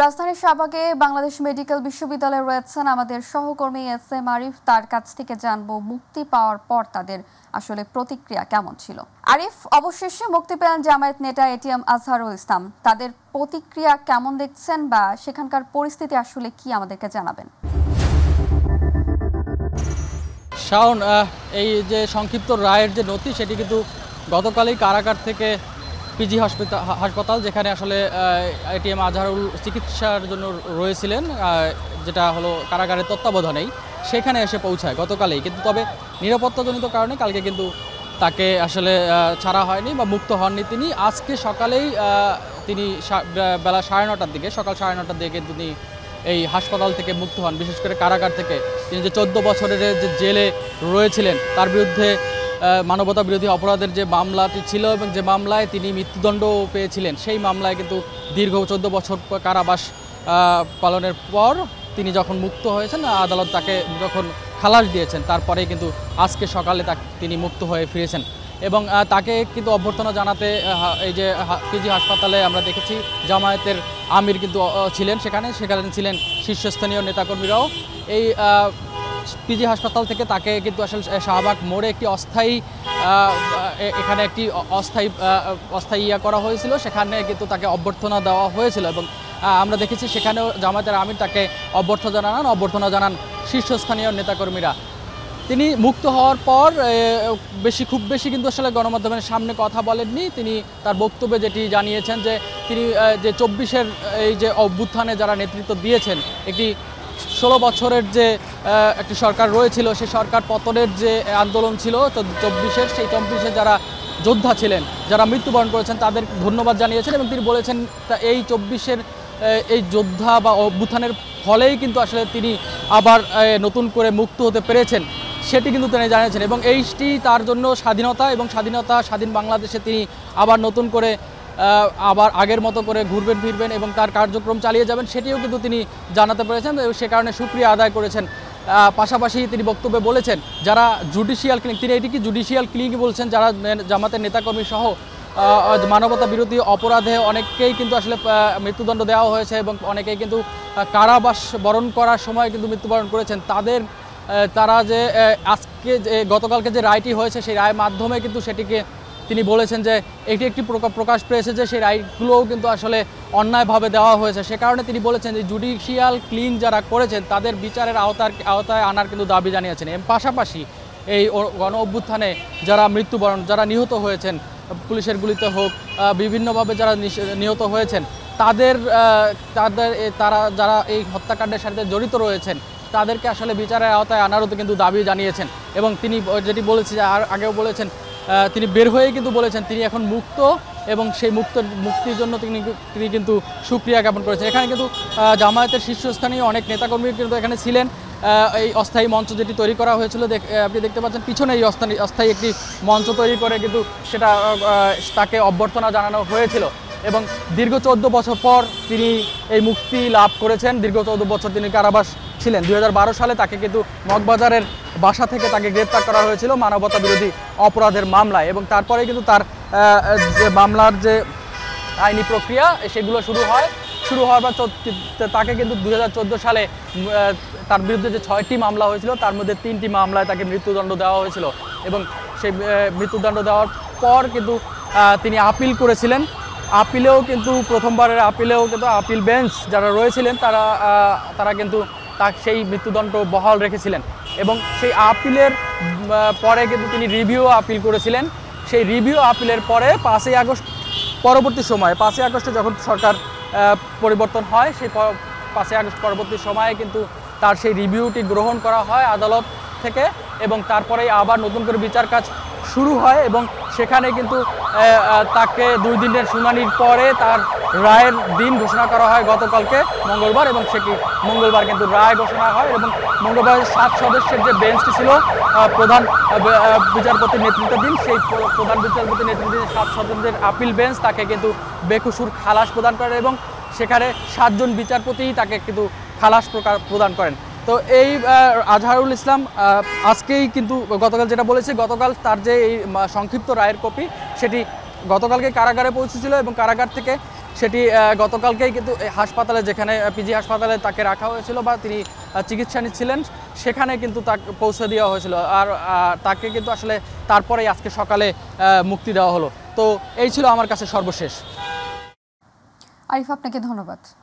রাজধানীর শাহবাগে বাংলাদেশ মেডিকেল বিশ্ববিদ্যালয়ে রয়েছেন আমাদের সহকর্মী এস.এম. আরিফ। তার কাছ থেকে জানবো মুক্তি পাওয়ার পর তাদের আসলে প্রতিক্রিয়া কেমন ছিল। আরিফ, অবশেষে মুক্তি পেলেন জামায়াত নেতা এটিএম আজহারুল ইসলাম। তাদের প্রতিক্রিয়া কেমন দেখছেন বা সেখানকার পরিস্থিতি আসলে কি আমাদেরকে জানাবেন? শাওন, এই যে সংক্ষিপ্ত রায়ের যে নথি সেটি কিন্তু গতকালই কারাগার থেকে পিজি হাসপাতাল, যেখানে আসলে এটিএম আজহারুল চিকিৎসার জন্য রয়েছিলেন, যেটা হলো কারাগারের তত্ত্বাবধানেই, সেখানে এসে পৌঁছায় গতকালই। কিন্তু তবে নিরাপত্তাজনিত কারণে কালকে কিন্তু তাকে আসলে ছাড়া হয়নি বা মুক্ত হননি তিনি। আজকে সকালেই তিনি বেলা 9:30টার দিকে, সকাল 9:30টার দিকে তিনি এই হাসপাতাল থেকে মুক্ত হন। বিশেষ করে কারাগার থেকে তিনি যে 14 বছরের যে জেলে রয়েছিলেন, তার বিরুদ্ধে মানবতা বিরোধী অপরাধের যে মামলাটি ছিল এবং যে মামলায় তিনি মৃত্যুদণ্ডও পেয়েছিলেন, সেই মামলায় কিন্তু দীর্ঘ 14 বছর কারাবাস পালনের পর তিনি যখন মুক্ত হয়েছেন, আদালত তাকে যখন খালাস দিয়েছেন, তারপরেই কিন্তু আজকে সকালে তিনি মুক্ত হয়ে ফিরেছেন। এবং তাকে কিন্তু অভ্যর্থনা জানাতে এই যে পিজি হাসপাতালে আমরা দেখেছি জামায়াতের আমির কিন্তু ছিলেন, সেখানে ছিলেন শীর্ষস্থানীয় নেতাকর্মীরাও। এই পিজি হাসপাতাল থেকে তাকে কিন্তু আসলে শাহবাগ মোড়ে একটি এখানে একটি অস্থায়ী করা হয়েছিল, সেখানে কিন্তু তাকে অভ্যর্থনা দেওয়া হয়েছিল। এবং আমরা দেখেছি সেখানেও জামায়াতের আমির তাকে অভ্যর্থনা জানান শীর্ষস্থানীয় নেতাকর্মীরা। তিনি মুক্ত হওয়ার পর খুব বেশি কিন্তু আসলে গণমাধ্যমের সামনে কথা বলেননি। তিনি তার বক্তব্যে যেটি জানিয়েছেন যে তিনি যে 24-এর এই যে অভ্যুত্থানে যারা নেতৃত্ব দিয়েছেন, একটি 16 বছরের যে একটি সরকার রয়েছিল, সেই সরকার পতনের যে আন্দোলন ছিল 24-এর, সেই 24-এ যারা যোদ্ধা ছিলেন, যারা মৃত্যুবরণ করেছেন, তাদের ধন্যবাদ জানিয়েছেন। এবং তিনি বলেছেন এই 24-এর এই যোদ্ধা বা অভ্যুত্থানের ফলেই কিন্তু আসলে তিনি আবার নতুন করে মুক্ত হতে পেরেছেন, সেটি কিন্তু তিনি জানিয়েছেন। এবং এইটি তার জন্য স্বাধীন বাংলাদেশে তিনি আবার নতুন করে আবার আগের মতো করে ঘুরবেন ফিরবেন এবং তার কার্যক্রম চালিয়ে যাবেন, সেটিও কিন্তু তিনি জানাতে পেরেছেন এবং সে কারণে শুকরিয়া আদায় করেছেন। পাশাপাশি তিনি বক্তব্যে বলেছেন যারা জুডিশিয়াল ক্লিনিক, তিনি এটিকে জুডিশিয়াল ক্লিনিক বলছেন, যারা জামাতের নেতাকর্মী সহ মানবতা বিরোধী অপরাধে অনেককেই কিন্তু আসলে মৃত্যুদণ্ড দেওয়া হয়েছে এবং অনেকেই কিন্তু কারাবাস বরণ করার সময় কিন্তু মৃত্যুবরণ করেছেন। তারা যে আজকে গতকালকে যে রায়টি হয়েছে, সেই রায়ের মাধ্যমে কিন্তু সেটিকে তিনি বলেছেন যে এটি একটি প্রকাশ পেয়েছে যে সেই রায়গুলোও কিন্তু আসলে অন্যায়ভাবে দেওয়া হয়েছে। সে কারণে তিনি বলেছেন যে জুডিশিয়াল ক্লিন যারা করেছেন তাদের বিচারের আওতায় আনার কিন্তু দাবি জানিয়েছেন। এর পাশাপাশি এই গণ অভ্যুত্থানে যারা নিহত হয়েছেন, পুলিশের গুলিতে হোক, বিভিন্নভাবে যারা নিহত হয়েছেন, তারা যারা এই হত্যাকাণ্ডের সাথে জড়িত রয়েছেন, তাদেরকে আসলে বিচারের আওতায় আনারও কিন্তু দাবি জানিয়েছেন। এবং তিনি যেটি বলেছেন, আগেও বলেছেন, তিনি বের হয়ে কিন্তু বলেছেন তিনি এখন মুক্ত এবং সেই মুক্তির জন্য তিনি কিন্তু সুক্রিয়া জ্ঞাপন করেছেন। এখানে কিন্তু জামায়াতের শীর্ষস্থানীয় অনেক নেতাকর্মী কিন্তু এখানে ছিলেন। এই অস্থায়ী মঞ্চ যেটি তৈরি করা হয়েছিল, আপনি দেখতে পাচ্ছেন পিছনে এই অস্থায়ী একটি মঞ্চ তৈরি করে কিন্তু সেটা তাকে অভ্যর্থনা জানানো হয়েছিল। এবং দীর্ঘ 14 বছর পর তিনি এই মুক্তি লাভ করেছেন। দীর্ঘ 14 বছর তিনি কারাবাস ছিলেন। 2012 সালে তাকে কিন্তু মগবাজারের বাসা থেকে তাকে গ্রেপ্তার করা হয়েছিল মানবতা বিরোধী অপরাধের মামলায়। এবং তারপরে কিন্তু তার যে মামলার যে আইনি প্রক্রিয়া সেগুলো শুরু হওয়ার পর তাকে কিন্তু 2014 সালে তার বিরুদ্ধে যে 6টি মামলা হয়েছিল, তার মধ্যে 3টি মামলায় তাকে মৃত্যুদণ্ড দেওয়া হয়েছিল। এবং সেই মৃত্যুদণ্ড দেওয়ার পর কিন্তু তিনি আপিল করেছিলেন। প্রথমবারের আপিলেও কিন্তু আপিল বেঞ্চ যারা রয়েছিলেন তারা কিন্তু সেই মৃত্যুদণ্ড বহাল রেখেছিলেন। এবং সেই আপিলের পরে কিন্তু তিনি রিভিউ আপিল করেছিলেন। সেই রিভিউ আপিলের পরে 5ই আগস্ট পরবর্তী সময়ে, 5ই আগস্টে যখন সরকার পরিবর্তন হয়, সেই 5ই আগস্ট পরবর্তী সময়ে কিন্তু তার সেই রিভিউটি গ্রহণ করা হয় আদালত থেকে। এবং তারপরেই আবার নতুন করে বিচার কাজ শুরু হয় এবং সেখানে কিন্তু তাকে 2 দিনের শুনানির পরে তার রায়ের দিন ঘোষণা করা হয় গতকালকে মঙ্গলবার। এবং সেটি মঙ্গলবার কিন্তু রায় ঘোষণা হয়। এবং মঙ্গলবার 7 সদস্যের যে বেঞ্চটি ছিল প্রধান বিচারপতির নেতৃত্বাধীন, সেই প্রধান বিচারপতির নেতৃত্বাধীন 7 সদস্যের আপিল বেঞ্চ তাকে কিন্তু বেকসুর খালাস প্রদান করে এবং সেখানে 7 জন বিচারপতিই তাকে কিন্তু খালাস প্রদান করেন। তো এই আজহারুল ইসলাম আজকেই কিন্তু গতকাল যেটা বলেছে, গতকাল তার যে এই সংক্ষিপ্ত রায়ের কপি সেটি গতকালকে কারাগারে পৌঁছেছিল এবং কারাগার থেকে সেটি গতকালকেই কিন্তু এই হাসপাতালে, যেখানে পিজি হাসপাতালে তাকে রাখা হয়েছিল বা তিনি চিকিৎসা নিচ্ছিলেন, সেখানে কিন্তু তাকে পৌঁছে দেওয়া হয়েছিল। আর তাকে কিন্তু আসলে তারপরেই আজকে সকালে মুক্তি দেওয়া হলো। তো এই ছিল আমার কাছে সর্বশেষ। আরিফ, আপনাকে ধন্যবাদ।